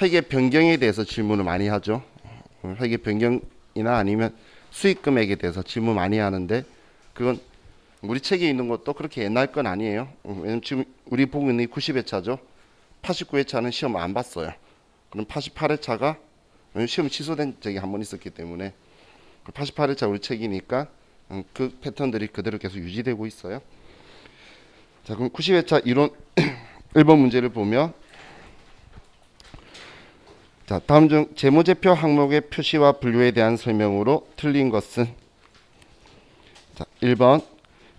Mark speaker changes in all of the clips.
Speaker 1: 회계 변경에 대해서 질문을 많이 하죠. 회계 변경이나 아니면 수익 금액에 대해서 질문 많이 하는데 그건 우리 책에 있는 것도 그렇게 옛날 건 아니에요. 왜냐면 지금 우리 보고 있는 90회차죠. 89회차는 시험 안 봤어요. 그럼 88회차가 시험 취소된 적이 한 번 있었기 때문에 88회차 우리 책이니까 그 패턴들이 그대로 계속 유지되고 있어요. 자, 그럼 90회차 이론 1번 문제를 보면, 자, 다음 중 재무제표 항목의 표시와 분류에 대한 설명으로 틀린 것은? 자, 1번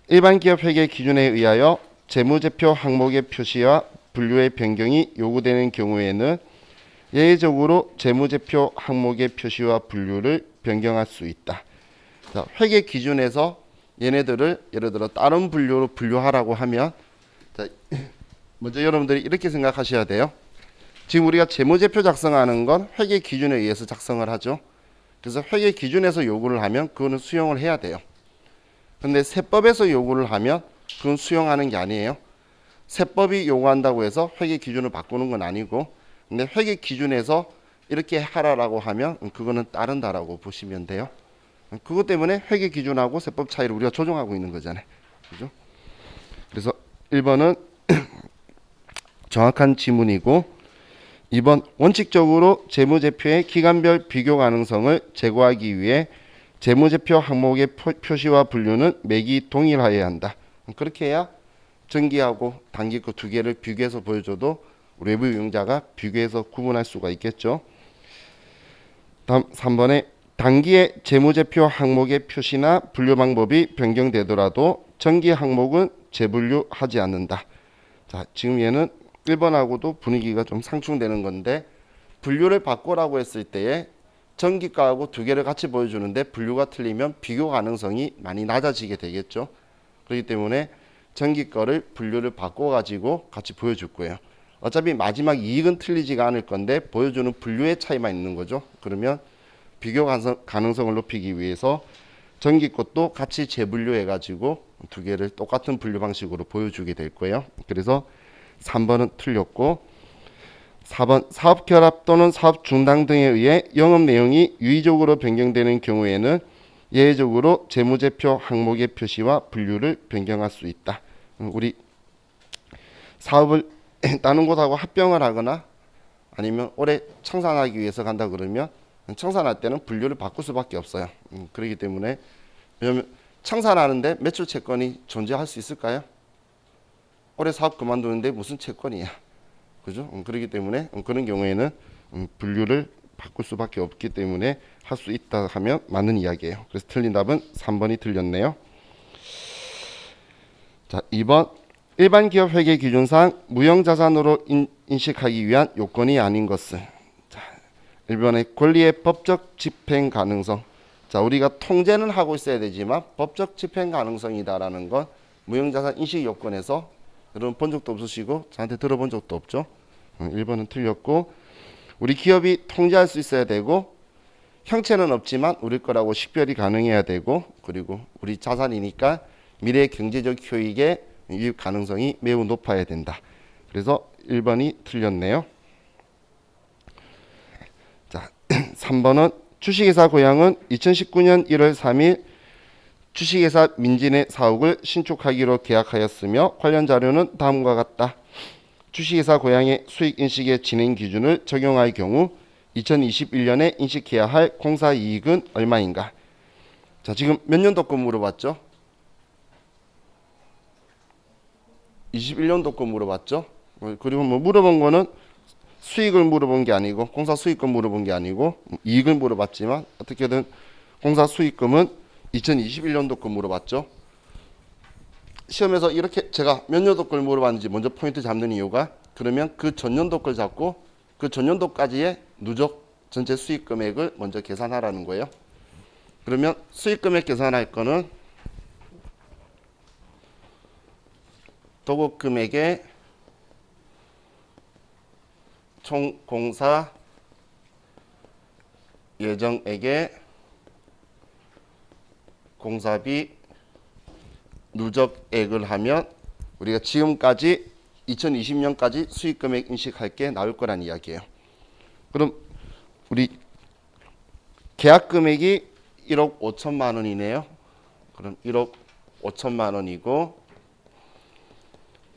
Speaker 1: 일반 기업 회계 기준에 의하여 재무제표 항목의 표시와 분류의 변경이 요구되는 경우에는 예외적으로 재무제표 항목의 표시와 분류를 변경할 수 있다. 자, 회계 기준에서 얘네들을 예를 들어 다른 분류로 분류하라고 하면, 자, 먼저 여러분들이 이렇게 생각하셔야 돼요. 지금 우리가 재무제표 작성하는 건 회계 기준에 의해서 작성을 하죠. 그래서 회계 기준에서 요구를 하면 그거는 수용을 해야 돼요. 근데 세법에서 요구를 하면 그건 수용하는 게 아니에요. 세법이 요구한다고 해서 회계 기준을 바꾸는 건 아니고, 근데 회계 기준에서 이렇게 하라라고 하면 그거는 따른다라고 보시면 돼요. 그것 때문에 회계 기준하고 세법 차이를 우리가 조정하고 있는 거잖아요. 그죠? 그래서 1번은 정확한 지문이고, 2번 원칙적으로 재무제표의 기간별 비교 가능성을 제고하기 위해 재무제표 항목의 표시와 분류는 매기 동일하여야 한다. 그렇게 해야 정기하고 단기 거 두 개를 비교해서 보여줘도 외부 이용자가 비교해서 구분할 수가 있겠죠. 다음 3번에 단기의 재무제표 항목의 표시나 분류 방법이 변경되더라도 정기 항목은 재분류하지 않는다. 자, 지금 얘는 1번하고도 분위기가 좀 상충되는 건데, 분류를 바꾸라고 했을 때에 정기가하고 두 개를 같이 보여주는데 분류가 틀리면 비교 가능성이 많이 낮아지게 되겠죠. 그렇기 때문에 정기 거를 분류를 바꿔가지고 같이 보여줄 거예요. 어차피 마지막 이익은 틀리지가 않을 건데 보여주는 분류의 차이만 있는 거죠. 그러면 비교 가능성을 높이기 위해서 정기 것도 같이 재분류해가지고 두 개를 똑같은 분류 방식으로 보여주게 될 거예요. 그래서 3번은 틀렸고, 4번 사업 결합 또는 사업 중단 등에 의해 영업 내용이 유의적으로 변경되는 경우에는 예외적으로 재무제표 항목의 표시와 분류를 변경할 수 있다. 우리 사업을 다른 곳하고 합병을 하거나 아니면 올해 청산하기 위해서 간다 그러면 청산할 때는 분류를 바꿀 수밖에 없어요. 그렇기 때문에, 왜냐하면 청산하는데 매출 채권이 존재할 수 있을까요? 올해 사업 그만두는데 무슨 채권이야, 그죠? 그렇기 때문에 그런 경우에는 분류를 바꿀 수밖에 없기 때문에 할 수 있다 하면 맞는 이야기예요. 그래서 틀린 답은 3번이 틀렸네요. 자, 2번 일반 기업 회계 기준상 무형자산으로 인식하기 위한 요건이 아닌 것은? 자, 1번의 권리의 법적 집행 가능성. 자, 우리가 통제는 하고 있어야 되지만 법적 집행 가능성이다라는 건 무형자산 인식 요건에서 여러분 본 적도 없으시고 저한테 들어본 적도 없죠. 1번은 틀렸고, 우리 기업이 통제할 수 있어야 되고 형체는 없지만 우리 거라고 식별이 가능해야 되고, 그리고 우리 자산이니까 미래 경제적 효익의 유입 가능성이 매우 높아야 된다. 그래서 1번이 틀렸네요. 자, 3번은 주식회사 고양은 2019년 1월 3일 주식회사 민진의 사옥을 신축하기로 계약하였으며 관련 자료는 다음과 같다. 주식회사 고양의 수익인식의 진행 기준을 적용할 경우 2021년에 인식해야 할 공사 이익은 얼마인가? 자, 지금 몇 년도 거 물어봤죠? 21년도 거 물어봤죠? 그리고 뭐 물어본 거는 수익을 물어본 게 아니고 공사 수익금 물어본 게 아니고 이익을 물어봤지만 어떻게든 공사 수익금은 2021년도 거 물어봤죠. 시험에서 이렇게 제가 몇 년도 걸 물어봤는지 먼저 포인트 잡는 이유가, 그러면 그 전년도 걸 잡고 그 전년도까지의 누적 전체 수익 금액을 먼저 계산하라는 거예요. 그러면 수익 금액 계산할 거는 도급 금액의 총 공사 예정액의 공사비 누적액을 하면 우리가 지금까지 2020년까지 수익 금액 인식할 게 나올 거란 이야기예요. 그럼 우리 계약 금액이 1억 5천만 원이네요. 그럼 1억 5천만 원이고,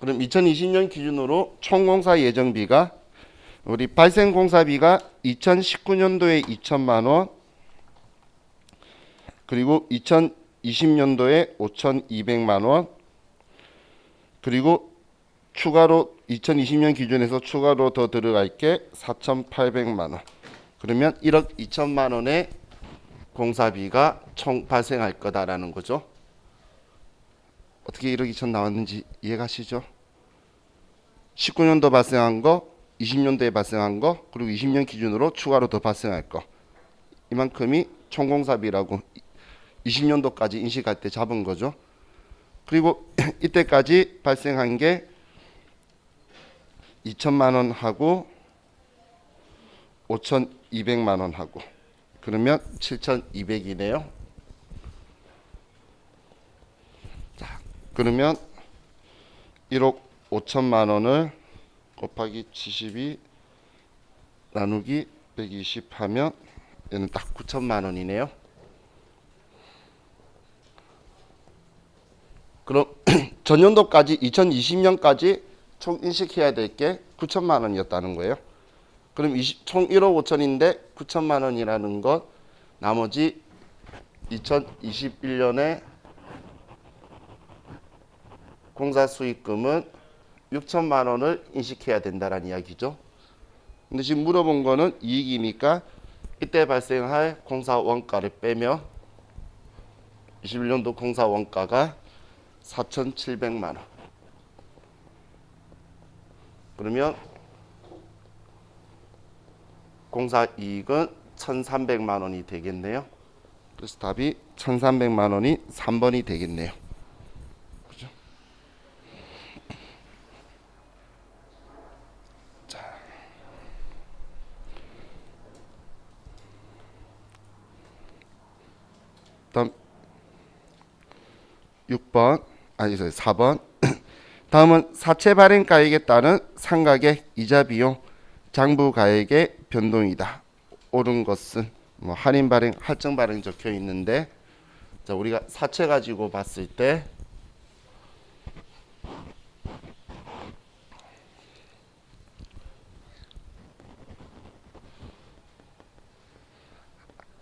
Speaker 1: 그럼 2020년 기준으로 총공사 예정비가 우리 발생 공사비가 2019년도에 2천만 원, 그리고 2020년도에 5,200만 원, 그리고 추가로 2020년 기준에서 추가로 더 들어갈 게 4,800만 원. 그러면 1억 2천만 원의 공사비가 총 발생할 거다라는 거죠. 어떻게 1억 2천 나왔는지 이해가시죠? 19년도 발생한 거, 20년도에 발생한 거, 그리고 20년 기준으로 추가로 더 발생할 거. 이만큼이 총공사비라고 20년도까지 인식할 때 잡은 거죠. 그리고 이때까지 발생한 게 2천만 원 하고 5,200만 원 하고, 그러면 7,200이네요. 자, 그러면 1억 5천만 원을 곱하기 72 나누기 120 하면 얘는 딱 9천만 원이네요. 그럼 전년도까지 2020년까지 총 인식해야 될 게 9천만 원이었다는 거예요. 그럼 총 1억 5천인데 9천만 원이라는 것, 나머지 2021년에 공사 수익금은 6천만 원을 인식해야 된다는 이야기죠. 근데 지금 물어본 거는 이익이니까 이때 발생할 공사 원가를 빼면 21년도 공사 원가가 4,700만 원. 그러면 공사 이익은 1,300만 원이 되겠네요. 그래서 답이 1,300만 원이 3번이 되겠네요. 그죠? 자. 다음 6번, 아니 4번. 다음은 사채 발행가액에 따른 상가액, 이자 비용, 장부 가액의 변동이다. 옳은 것은 뭐 할인 발행, 할증 발행 적혀 있는데, 자, 우리가 사채 가지고 봤을 때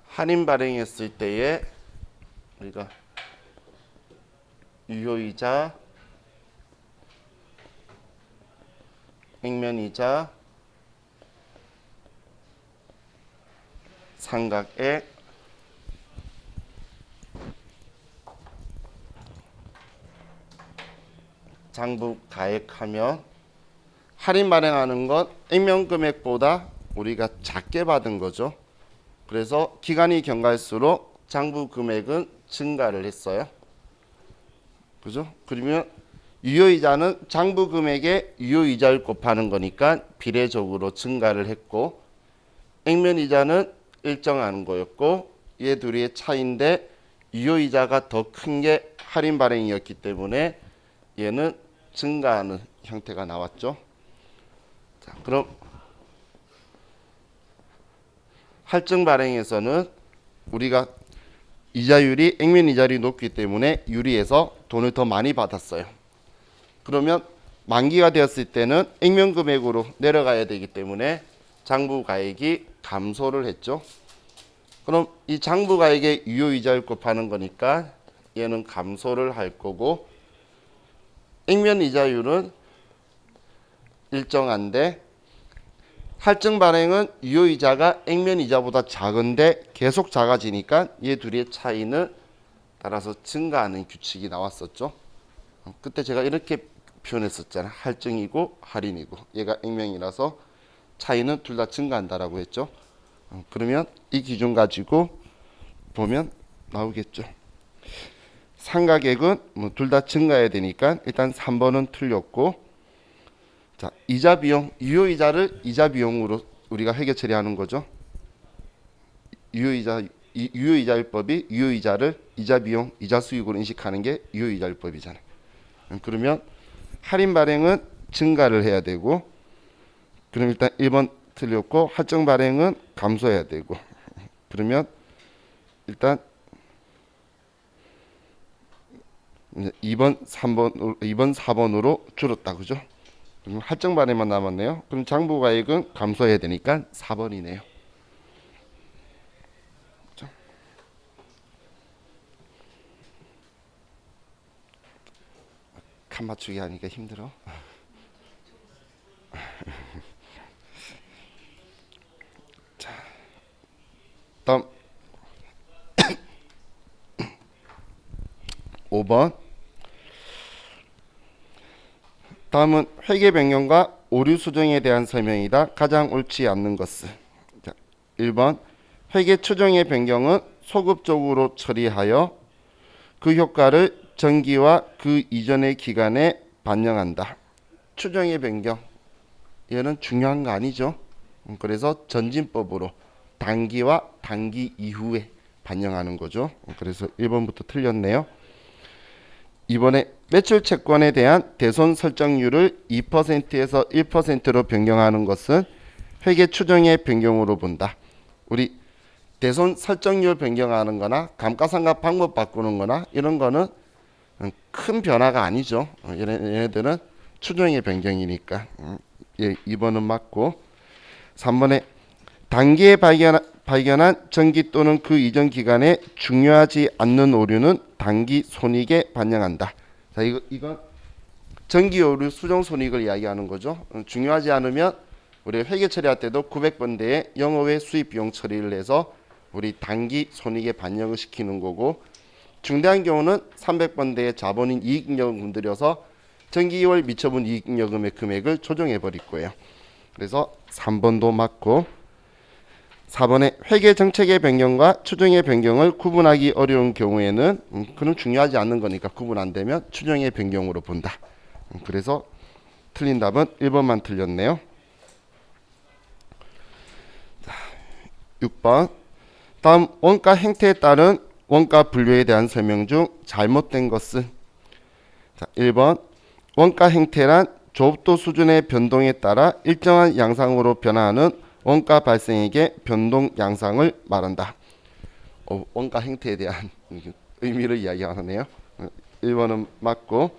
Speaker 1: 할인 발행했을 때에 우리가 유효이자, 액면이자, 상각액, 장부 가액하면 할인 발행하는 건 액면 금액보다 우리가 작게 받은 거죠. 그래서 기간이 경과할수록 장부 금액은 증가를 했어요. 그죠? 그러면 유효이자는 장부 금액의 유효이자를 곱하는 거니까 비례적으로 증가를 했고, 액면이자는 일정한 거였고, 얘 둘의 차이인데 유효이자가 더 큰 게 할인 발행이었기 때문에 얘는 증가하는 형태가 나왔죠. 자, 그럼 할증 발행에서는 우리가 이자율이 액면 이자율이 높기 때문에 유리해서 돈을 더 많이 받았어요. 그러면 만기가 되었을 때는 액면 금액으로 내려가야 되기 때문에 장부 가액이 감소를 했죠. 그럼 이 장부 가액의 유효이자율 곱하는 거니까 얘는 감소를 할 거고, 액면 이자율은 일정한데 할증 발행은 유효이자가 액면 이자보다 작은데 계속 작아지니까 얘 둘의 차이는 따라서 증가하는 규칙이 나왔었죠. 그때 제가 이렇게 표현했었잖아요. 할증이고 할인이고, 얘가 액면이라서 차이는 둘 다 증가한다라고 했죠. 그러면 이 기준 가지고 보면 나오겠죠. 상가액은 뭐 둘 다 증가해야 되니까 일단 3번은 틀렸고, 자, 이자 비용, 유효이자를 이자 비용으로 우리가 회계 처리하는 거죠. 유효이자율법이 유효이자를 이자 비용, 이자 수익으로 인식하는 게 유효이자율법이잖아요. 그러면 할인 발행은 증가를 해야 되고, 그럼 일단 1번 틀렸고 할증 발행은 감소해야 되고, 그러면 일단 이제 2번, 3번, 2번, 4번으로 줄었다. 그죠? 그럼 할증 발행만 남았네요. 그럼 장부가액은 감소해야 되니까 4번이네요. 칸 맞추기 하니까 힘들어. 자, 다음 5번. 다음은 회계 변경과 오류 수정에 대한 설명이다. 가장 옳지 않는 것은. 자, 1번. 회계 추정의 변경은 소급적으로 처리하여 그 효과를 전기와 그 이전의 기간에 반영한다. 추정의 변경. 얘는 중요한 거 아니죠. 그래서 전진법으로 단기와 단기 이후에 반영하는 거죠. 그래서 1번부터 틀렸네요. 이번에 매출 채권에 대한 대손 설정률을 2%에서 1%로 변경하는 것은 회계 추정의 변경으로 본다. 우리 대손 설정률 변경하는 거나 감가상각 방법 바꾸는 거나 이런 거는 큰 변화가 아니죠. 얘네들은 추정의 변경이니까. 예, 2번은 맞고, 3번에 단기에 발견한 전기 또는 그 이전 기간에 중요하지 않는 오류는 단기 손익에 반영한다. 자, 이건 전기 오류 수정 손익을 이야기하는 거죠. 중요하지 않으면 우리 회계 처리할 때도 900번대에 영업외 수입 비용 처리를 해서 우리 단기 손익에 반영을 시키는 거고, 중대한 경우는 300번대의 자본인 이익잉여금 건드려서 전기월 미처분 이익잉여금의 금액을 조정해 버릴 거예요. 그래서 3번도 맞고, 4번에 회계 정책의 변경과 추정의 변경을 구분하기 어려운 경우에는 그건 중요하지 않는 거니까 구분 안 되면 추정의 변경으로 본다. 그래서 틀린 답은 1번만 틀렸네요. 자, 6번. 다음 원가 행태에 따른 원가 분류에 대한 설명 중 잘못된 것은. 자, 1번. 원가 행태란 조업도 수준의 변동에 따라 일정한 양상으로 변화하는 원가 발생액의 변동 양상을 말한다. 원가 행태에 대한 의미를 이야기하네요. 1번은 맞고,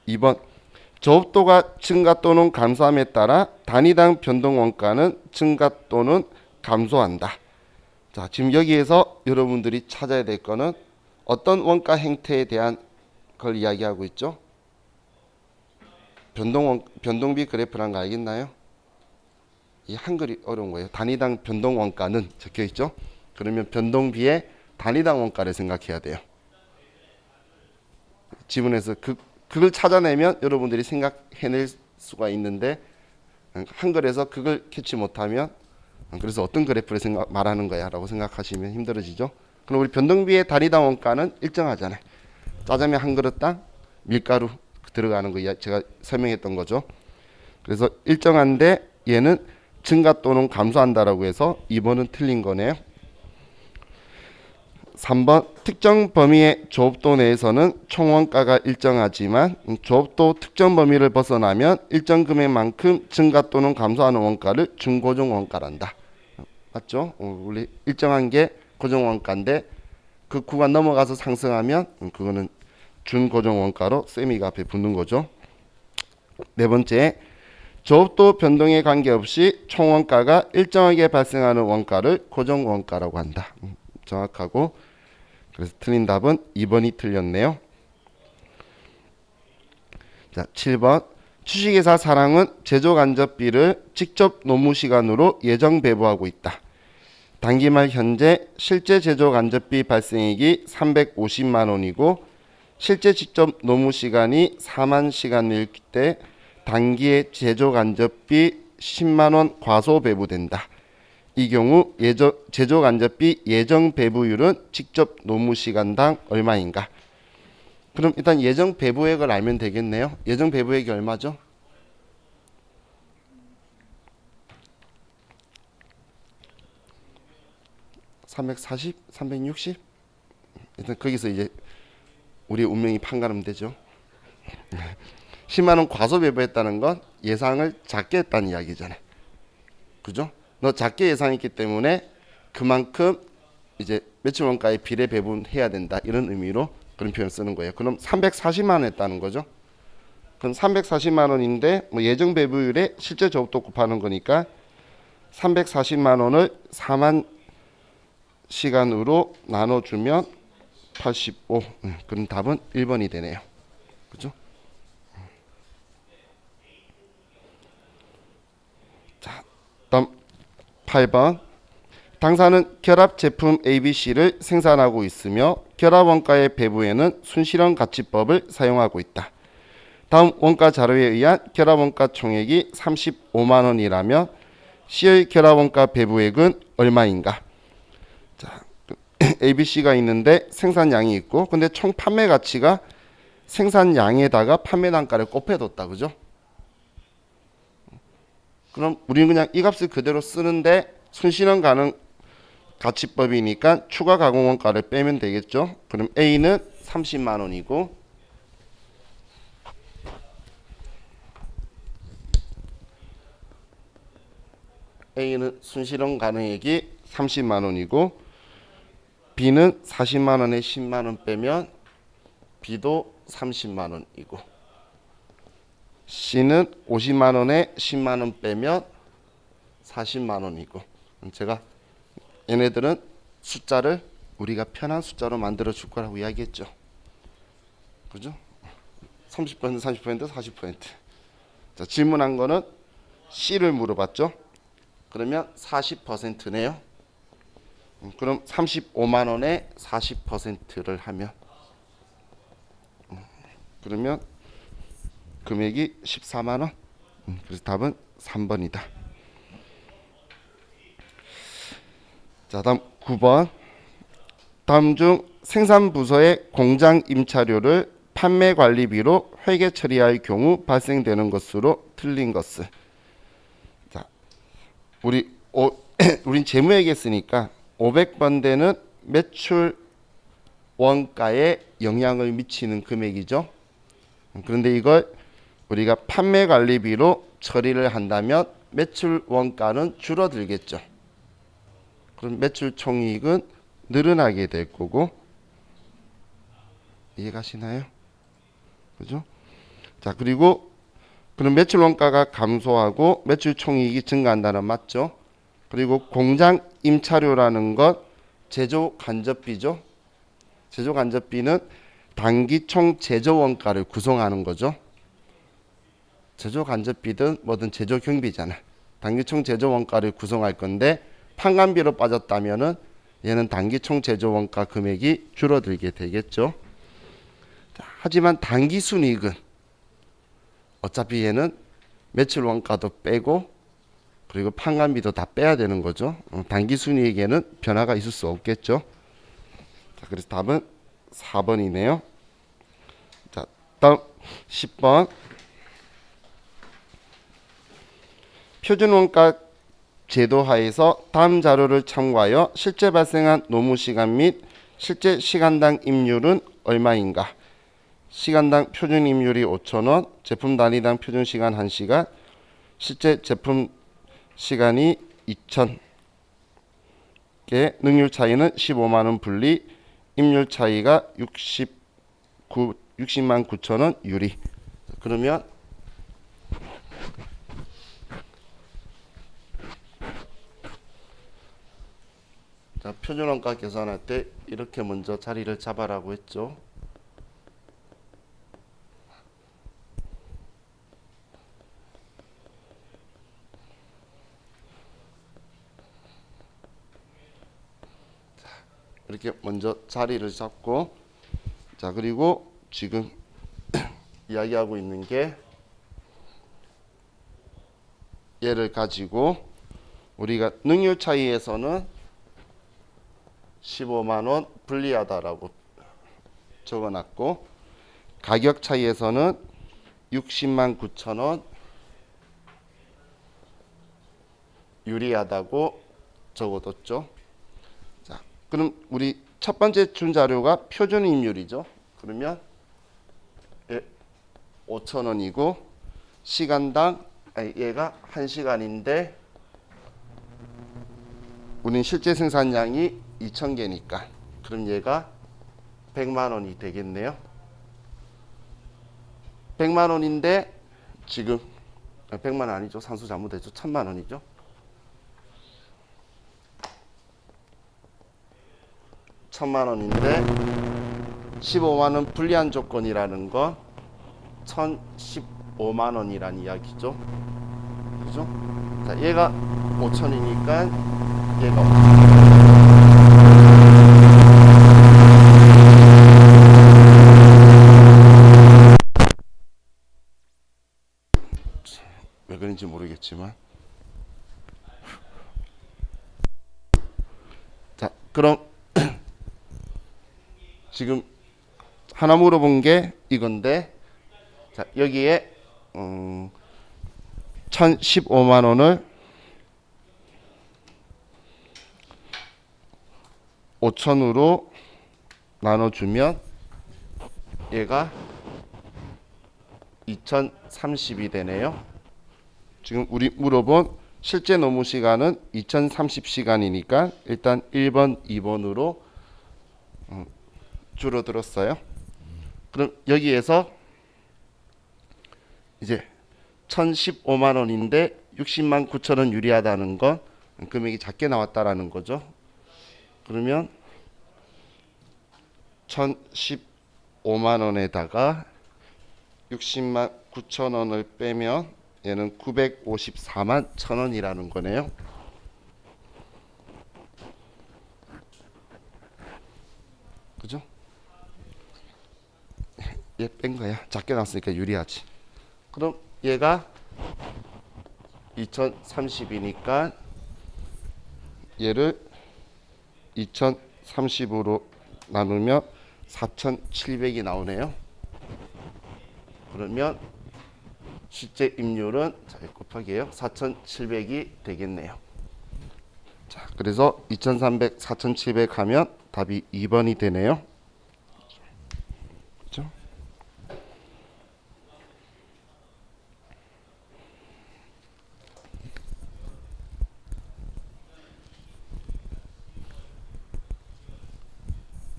Speaker 1: 2번. 조업도가 증가 또는 감소함에 따라 단위당 변동 원가는 증가 또는 감소한다. 자, 지금 여기에서 여러분들이 찾아야 될 거는 어떤 원가 행태에 대한 걸 이야기하고 있죠? 변동비 그래프란 거 알겠나요? 이 한글이 어려운 거예요. 단위당 변동 원가는 적혀 있죠? 그러면 변동비의 단위당 원가를 생각해야 돼요. 지문에서 그걸 찾아내면 여러분들이 생각해낼 수가 있는데, 한글에서 그걸 캐치 못하면 그래서 어떤 그래프를 말하는 거야 라고 생각하시면 힘들어지죠. 그럼 우리 변동비의 단위당 원가는 일정하잖아요. 짜장면 한 그릇당 밀가루 들어가는 거 제가 설명했던 거죠. 그래서 일정한데 얘는 증가 또는 감소한다라고 해서 2번은 틀린 거네요. 3번. 특정 범위의 조업도 내에서는 총원가가 일정하지만 조업도 특정 범위를 벗어나면 일정 금액만큼 증가 또는 감소하는 원가를 준고정 원가란다. 맞죠? 우리 일정한 게 고정 원가인데 그 구간 넘어가서 상승하면 그거는 준고정 원가로 세미가 앞에 붙는 거죠. 네 번째. 조업도 변동에 관계없이 총원가가 일정하게 발생하는 원가를 고정 원가라고 한다. 정확하고, 그래서 틀린 답은 2번이 틀렸네요. 자, 7번. 주식회사 사랑은 제조간접비를 직접 노무시간으로 예정 배부하고 있다. 단기말 현재 실제 제조간접비 발생액이 350만 원이고 실제 직접 노무시간이 4만 시간일 때 단기의 제조간접비 10만 원 과소 배부된다. 이 경우 제조간접비 예정 배부율은 직접 노무시간당 얼마인가? 그럼 일단 예정 배부액을 알면 되겠네요. 예정 배부액이 얼마죠? (340) (360) 일단 거기서 이제 우리의 운명이 판가름 되죠. 10만 원 과소 배부했다는 건 예상을 작게 했다는 이야기잖아요. 그죠? 너 작게 예상했기 때문에 그만큼 이제 매출 원가에 비례 배분해야 된다. 이런 의미로 그런 표현 쓰는 거예요. 그럼 340만 원 했다는 거죠. 그럼 340만 원인데 뭐 예정 배부율에 실제 조업도 곱하는 거니까 340만 원을 4만 시간으로 나눠주면 85. 그럼 답은 1번이 되네요. 그죠? 자, 다음 8번. 당사는 결합 제품 ABC를 생산하고 있으며 결합 원가의 배부에는 순실현 가치법을 사용하고 있다. 다음 원가 자료에 의한 결합 원가 총액이 35만 원이라면 C의 결합 원가 배부액은 얼마인가? 자, ABC가 있는데 생산량이 있고 근데 총 판매 가치가 생산량에다가 판매 단가를 곱해뒀다. 그죠? 그럼 우리는 그냥 이 값을 그대로 쓰는데 순실현 가능 가치법이니까 추가 가공 원가를 빼면 되겠죠. 그럼 A는 30만 원이고 A는 순실현 가능액이 30만 원이고 B는 40만 원에 10만 원 빼면 B도 30만 원이고 C는 50만 원에 10만 원 빼면 40만 원이고 제가 얘네들은 숫자를 우리가 편한 숫자로 만들어 줄 거라고 이야기했죠. 그죠? 30%, 30%, 40%. 자, 질문한 거는 C를 물어봤죠. 그러면 40%네요. 그럼 35만 원에 40%를 하면 그러면 금액이 14만 원. 그래서 답은 3번이다. 자, 다음 9번. 다음 중 생산 부서의 공장 임차료를 판매 관리비로 회계 처리할 경우 발생되는 것으로 틀린 것은. 자, 우린 재무회계 쓰니까 500번대는 매출 원가에 영향을 미치는 금액이죠. 그런데 이걸 우리가 판매 관리비로 처리를 한다면 매출 원가는 줄어들겠죠. 그럼 매출 총이익은 늘어나게 될 거고 이해가시나요? 그죠? 자, 그리고 그럼 매출 원가가 감소하고 매출 총이익이 증가한다는 맞죠? 그리고 공장 임차료라는 것 제조 간접비죠. 제조 간접비는 단기 총 제조 원가를 구성하는 거죠. 제조 간접비든 뭐든 제조 경비잖아. 단기 총 제조 원가를 구성할 건데 판관비로 빠졌다면은 얘는 단기 총 제조 원가 금액이 줄어들게 되겠죠. 자, 하지만 단기 순이익은 어차피 얘는 매출 원가도 빼고 그리고 판관비도 다 빼야 되는 거죠. 단기 순이익에는 변화가 있을 수 없겠죠. 자, 그래서 답은 4번이네요. 자, 다음 10번. 표준원가 제도 하에서 다음 자료를 참고하여 실제 발생한 노무 시간 및 실제 시간당 임률은 얼마인가? 시간당 표준 임률이 5,000원, 제품 단위당 표준 시간 1시간, 실제 제품 시간이 2,000개, 능률 차이는 15만 원 분리, 임률 차이가 60만 9천 원 유리. 그러면 자, 표준원가 계산할 때 이렇게 먼저 자리를 잡아라고 했죠. 자, 이렇게 먼저 자리를 잡고 자, 그리고 지금 이야기하고 있는 게 얘를 가지고 우리가 능률 차이에서는 15만 원 불리하다라고 적어놨고 가격 차이에서는 60만 9천 원 유리하다고 적어뒀죠. 자, 그럼 우리 첫 번째 준 자료가 표준 임률이죠. 그러면 5,000원이고 시간당 얘가 1시간인데 우린 실제 생산량이 2,000개니까 그럼 얘가 100만 원이 되겠네요. 100만 원인데 지금 100만 원 아니죠. 산수 잘못했죠. 1,000만 원이죠. 1,000만 원인데 15만 원 불리한 조건이라는 건 1,015만 원이란 이야기죠. 그죠? 자, 얘가 5,000이니까 얘가 5,000. 왜 그런지 모르겠지만 자, 그럼 지금 하나 물어본 게 이건데 자, 여기에 1,015만 원을 5,000으로 나눠주면 얘가 2,030이 되네요. 지금 우리 물어본 실제 노무 시간은 2,030시간이니까 일단 1번, 2번으로 줄어들었어요. 그럼 여기에서 이제 1,015만 원인데 60만 9천 원 유리하다는 건 금액이 작게 나왔다라는 거죠. 그러면 1,015만 원에다가 60만 9천 원을 빼면 얘는 954만 1천 원이라는 거네요. 그죠? 얘 뺀 거야. 작게 나왔으니까 유리하지. 그럼 얘가 2030이니까 얘를 2030으로 나누면 4,700이 나오네요. 그러면 실제 임률은 자, 곱하기예요. 4,700이 되겠네요. 자, 그래서 2,300, 4,700 하면 답이 2번이 되네요. 그렇죠?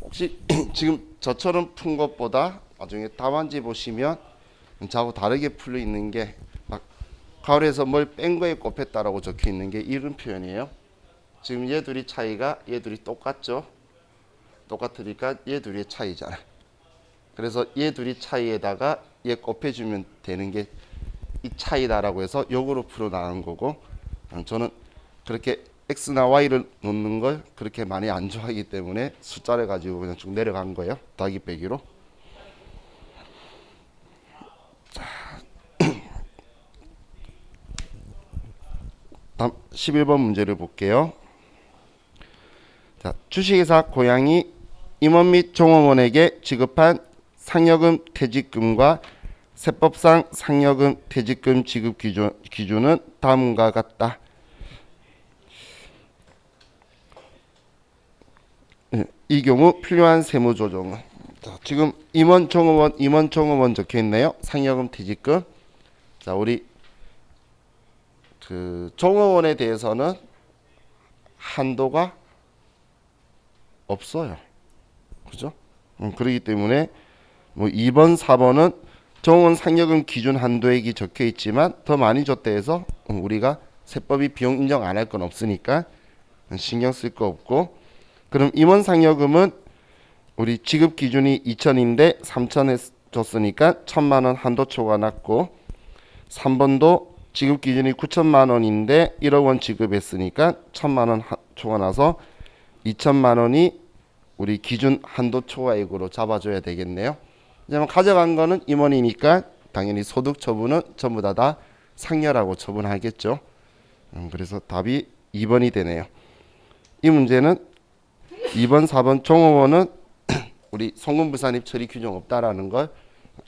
Speaker 1: 혹시 지금 저처럼 푼 것보다 나중에 답안지 보시면 저하고 다르게 풀려 있는 게 막 가을에서 뭘 뺀 거에 곱했다라고 적혀 있는 게 이런 표현이에요. 지금 얘 둘이 차이가 얘 둘이 똑같죠. 똑같으니까 얘 둘의 차이잖아. 그래서 얘 둘이 차이에다가 얘 곱해주면 되는 게 이 차이다라고 해서 요거로 풀어 나간 거고 저는 그렇게 x나 y를 놓는 걸 그렇게 많이 안 좋아하기 때문에 숫자를 가지고 그냥 쭉 내려간 거예요. 더하기 빼기로. 다음 11번 문제를 볼게요. 자, 주식회사 고양이 임원 및 종업원에게 지급한 상여금 퇴직금과 세법상 상여금 퇴직금 지급 기준은 다음과 같다. 이 경우 필요한 세무 조정은 자, 지금 임원 종업원 적혀 있네요. 상여금 퇴직금. 자, 우리 그 종업원에 대해서는 한도가 없어요. 그죠? 그렇기 때문에 뭐 2번, 4번은 종업원 상여금 기준 한도액이 적혀 있지만 더 많이 줬다 해서 우리가 세법이 비용 인정 안 할 건 없으니까 신경 쓸 거 없고, 그럼 임원 상여금은 우리 지급 기준이 2,000인데 3,000 줬으니까 1,000만 원 한도 초과났고, 3번도 지급 기준이 9천만 원인데 1억 원 지급했으니까 1,000만 원 초과나서 2천만 원이 우리 기준 한도 초과액으로 잡아줘야 되겠네요. 왜냐면 가져간 거는 임원이니까 당연히 소득 처분은 전부 다 상여라고 처분하겠죠. 그래서 답이 2번이 되네요. 이 문제는 2번, 4번 종업원은 우리 송금부산입 처리 규정 없다라는 걸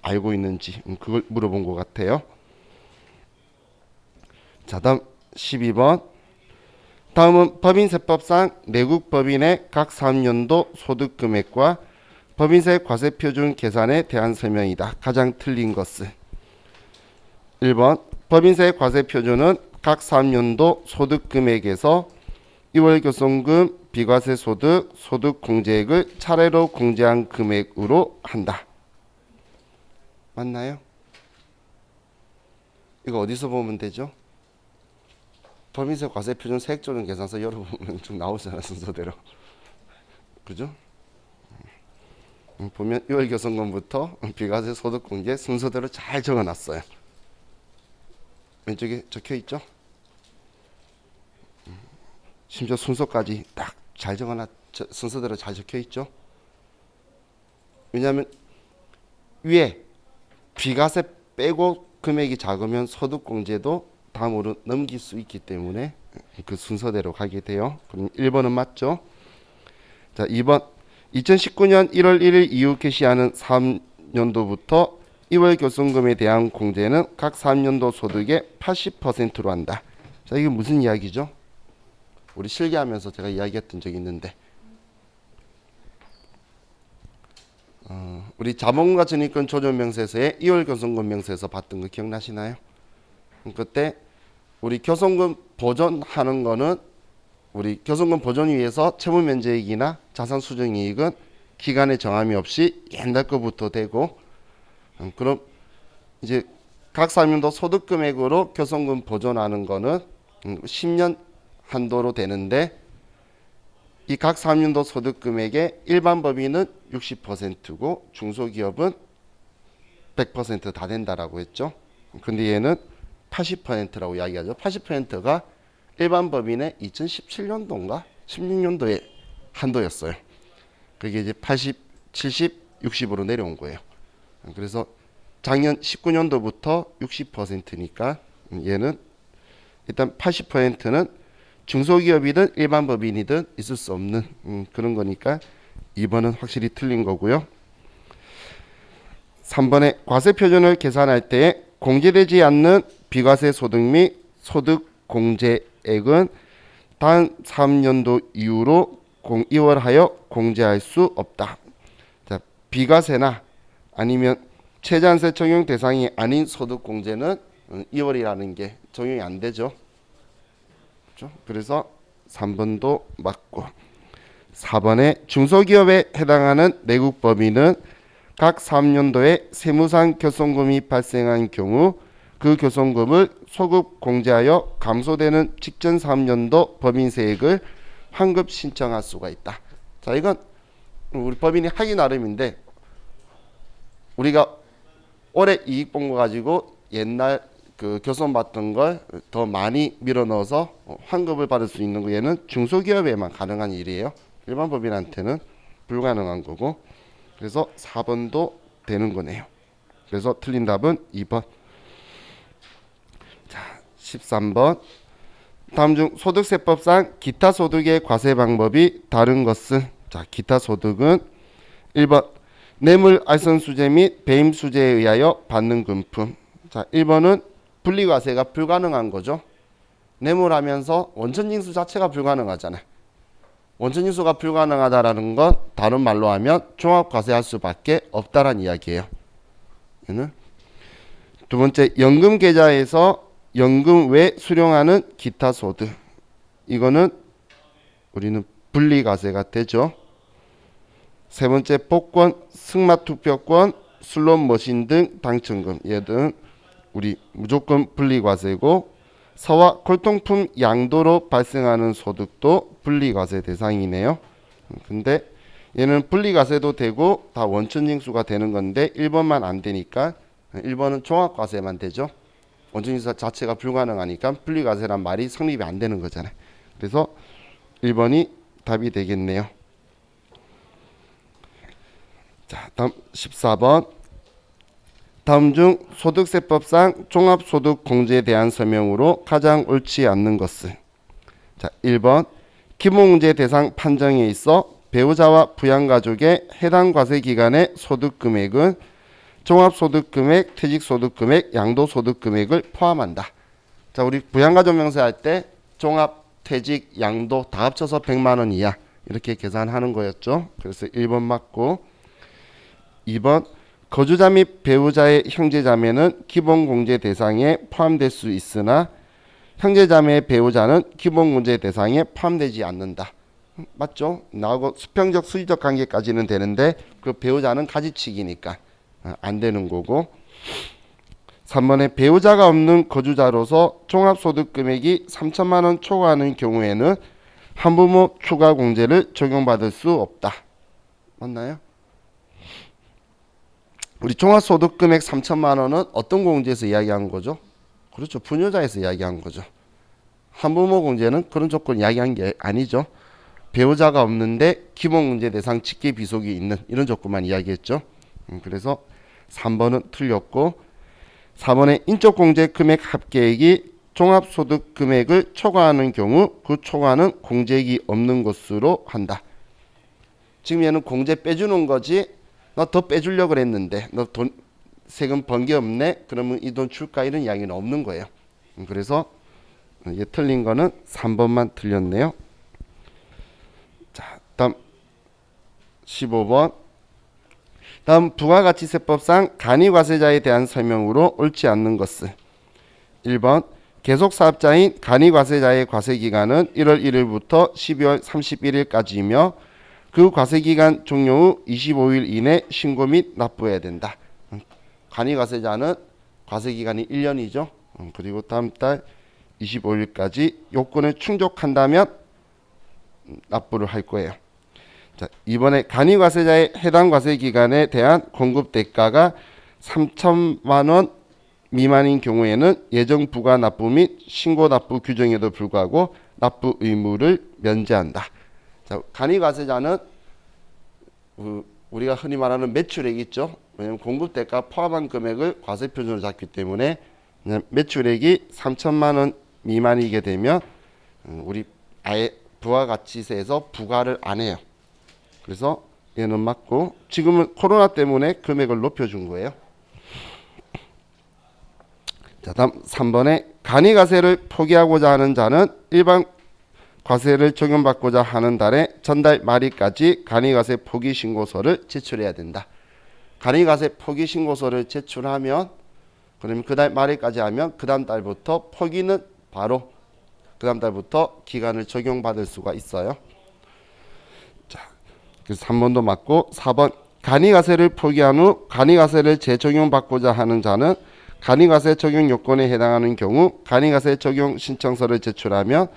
Speaker 1: 알고 있는지 그걸 물어본 것 같아요. 자, 다음 12번. 다음은 법인세법상 내국 법인의 각 사업연도 소득금액과 법인세 과세표준 계산에 대한 설명이다. 가장 틀린 것은 1번 법인세 과세 표준은 각 사업연도 소득 금액에서 2월 교손금, 비과세 소득, 소득 공제액을 차례로 공제한 금액으로 한다. 맞나요? 이거 어디서 보면 되죠? 법인세 과세 표준 세액조정 계산서 열어보면 쭉 나오잖아요. 순서대로. 그죠? 보면 2월 교손금부터 비과세 소득 공제 순서대로 잘 적어놨어요. 왼쪽에 적혀있죠? 심지어 순서까지 딱 잘 적어놨, 순서대로 잘 적혀있죠? 왜냐하면 위에 비과세 빼고 금액이 작으면 소득공제도 다음으로 넘길 수 있기 때문에 그 순서대로 가게 돼요. 그럼 1번은 맞죠? 자, 2번 2019년 1월 1일 이후 개시하는 사업연도부터 2월 교손금에 대한 공제는 각 사업연도 소득의 80%로 한다. 자, 이게 무슨 이야기죠? 우리 실기하면서 제가 이야기했던 적이 있는데 우리 자본과 전입권 조정명세서의 2월 교손금 명세서 봤던 거 기억나시나요? 그때 우리 교손금 보존하는 거는 우리 교손금 보존을 위해서 채무 면제이익이나 자산 수정 이익은 기간에 정함이 없이 옛날 거부터 되고 그럼 이제 각 사업연도 소득 금액으로 교손금 보존하는 거는 10년 한도로 되는데 이 각 사업연도 소득 금액의 일반 법인은 60%고 중소기업은 100% 다 된다라고 했죠. 근데 얘는 80%라고 이야기하죠. 80%가 일반 법인의 2017년도인가 16년도의 한도였어요. 그게 이제 80, 70, 60으로 내려온 거예요. 그래서 작년 19년도부터 60%니까 얘는 일단 80%는 중소기업이든 일반 법인이든 있을 수 없는 그런 거니까 2번은 확실히 틀린 거고요. 3번에 과세 표준을 계산할 때 공제되지 않는 비과세 소득 및 소득 공제액은 단 3년도 이후로 이월하여 공제할 수 없다. 자, 비과세나 아니면 최저한세 적용 대상이 아닌 소득 공제는 2월이라는 게 적용이 안 되죠. 그렇죠? 그래서 3번도 맞고 4번에 중소기업에 해당하는 내국 법인은 각 3년도에 세무상 교손금이 발생한 경우 그 교손금을 소급 공제하여 감소되는 직전 3년도 법인세액을 환급 신청할 수가 있다. 자, 이건 우리 법인이 하기 나름인데 우리가 올해 이익 본 거 가지고 옛날 그 교손 받던 걸 더 많이 밀어 넣어서 환급을 받을 수 있는 거 얘는 중소기업에만 가능한 일이에요. 일반 법인한테는 불가능한 거고 그래서 4번도 되는 거네요. 그래서 틀린 답은 2번. 자, 13번. 다음 중 소득세법상 기타 소득의 과세 방법이 다른 것은 자, 기타 소득은 1번 뇌물 알선수재 및 배임수재에 의하여 받는 금품. 자, 1번은 분리과세가 불가능한 거죠. 뇌물하면서 원천징수 자체가 불가능하잖아요. 원천징수가 불가능하다라는 건 다른 말로 하면 종합과세할 수밖에 없다라는 이야기예요. 얘는 두 번째 연금 계좌에서 연금 외 수령하는 기타 소득. 이거는 우리는 분리과세가 되죠. 세 번째 복권, 승마투표권, 슬롯 머신 등 당첨금. 얘들은 우리 무조건 분리과세고 서와 골동품 양도로 발생하는 소득도 분리과세 대상이네요. 근데 얘는 분리과세도 되고 다 원천징수가 되는 건데 1번만 안 되니까 1번은 종합과세만 되죠. 원천징수 자체가 불가능하니까 분리과세란 말이 성립이 안 되는 거잖아요. 그래서 1번이 답이 되겠네요. 자, 다음 14번. 다음 중 소득세법상 종합소득공제에 대한 설명으로 가장 옳지 않는 것은 자, 1번 기본공제 대상 판정에 있어 배우자와 부양가족의 해당 과세기간의 소득금액은 종합소득금액, 퇴직소득금액, 양도소득금액을 포함한다. 자, 우리 부양가족 명세할 때 종합, 퇴직, 양도 다 합쳐서 100만 원 이하 이렇게 계산하는 거였죠. 그래서 1번 맞고 2번 거주자 및 배우자의 형제자매는 기본공제 대상에 포함될 수 있으나 형제자매의 배우자는 기본공제 대상에 포함되지 않는다. 맞죠? 나하고 수평적 수의적 관계까지는 되는데 그 배우자는 가지치기니까 안 되는 거고. 3번에 배우자가 없는 거주자로서 종합소득 금액이 3천만 원 초과하는 경우에는 한부모 추가 공제를 적용받을 수 없다. 맞나요? 우리 종합소득 금액 3천만 원은 어떤 공제에서 이야기한 거죠? 그렇죠. 분여자에서 이야기한 거죠. 한부모 공제는 그런 조건 이야기한 게 아니죠. 배우자가 없는데 기본공제 대상 직계 비속이 있는 이런 조건만 이야기했죠. 그래서 3번은 틀렸고 4번의 인적공제 금액 합계액이 종합소득 금액을 초과하는 경우 그 초과는 공제액이 없는 것으로 한다. 지금 얘는 공제 빼주는 거지 너 더 빼주려고 그랬는데 너 돈 세금 번 게 없네 그러면 이 돈 줄까 이런 이야기는 없는 거예요. 그래서 이게 틀린 거는 3번만 틀렸네요. 자, 다음 15번. 다음 부가가치세법상 간이과세자에 대한 설명으로 옳지 않는 것은 1번 계속사업자인 간이과세자의 과세기간은 1월 1일부터 12월 31일까지이며 그 과세기간 종료 후 25일 이내 신고 및 납부해야 된다. 간이과세자는 과세기간이 1년이죠. 그리고 다음 달 25일까지 요건을 충족한다면 납부를 할 거예요. 자, 이번에 간이과세자의 해당 과세기간에 대한 공급 대가가 3천만 원 미만인 경우에는 예정 부가 납부 및 신고 납부 규정에도 불구하고 납부 의무를 면제한다. 자, 간이과세자는 우리가 흔히 말하는 매출액 있죠. 왜냐하면 공급 대가 포함한 금액을 과세 표준으로 잡기 때문에 매출액이 3천만 원 미만이게 되면 우리 아예 부가가치세에서 부과를 안 해요. 그래서 얘는 맞고 지금은 코로나 때문에 금액을 높여준 거예요. 자, 다음 3번에 간이과세를 포기하고자 하는 자는 일반 과세를 적용받고자 하는 달에 전달 말일까지 간이과세 포기 신고서를 제출해야 된다. 간이과세 포기 신고서를 제출하면 그러면 그 달 말일까지 하면 그 다음 달부터 포기는 바로 그 다음 달부터 기간을 적용받을 수가 있어요. 자, 그래서 3번도 맞고 4번 간이과세를 포기한 후 간이과세를 재적용받고자 하는 자는 간이과세 적용 요건에 해당하는 경우 간이과세 적용 신청서를 제출하면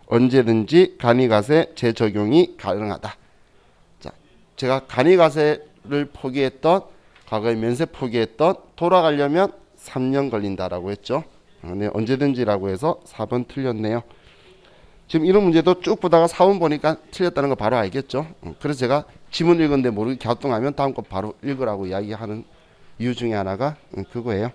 Speaker 1: 언제든지 간이과세 재적용이 가능하다. 자, 제가 간이과세를 포기했던 과거에 면세 포기했던 돌아가려면 3년 걸린다라고 했죠. 네, 언제든지라고 해서 4번 틀렸네요. 지금 이런 문제도 쭉 보다가 4번 보니까 틀렸다는 거 바로 알겠죠. 그래서 제가 지문 읽었는데 모르게 갸우뚱하면 다음 거 바로 읽으라고 이야기하는 이유 중에 하나가 그거예요.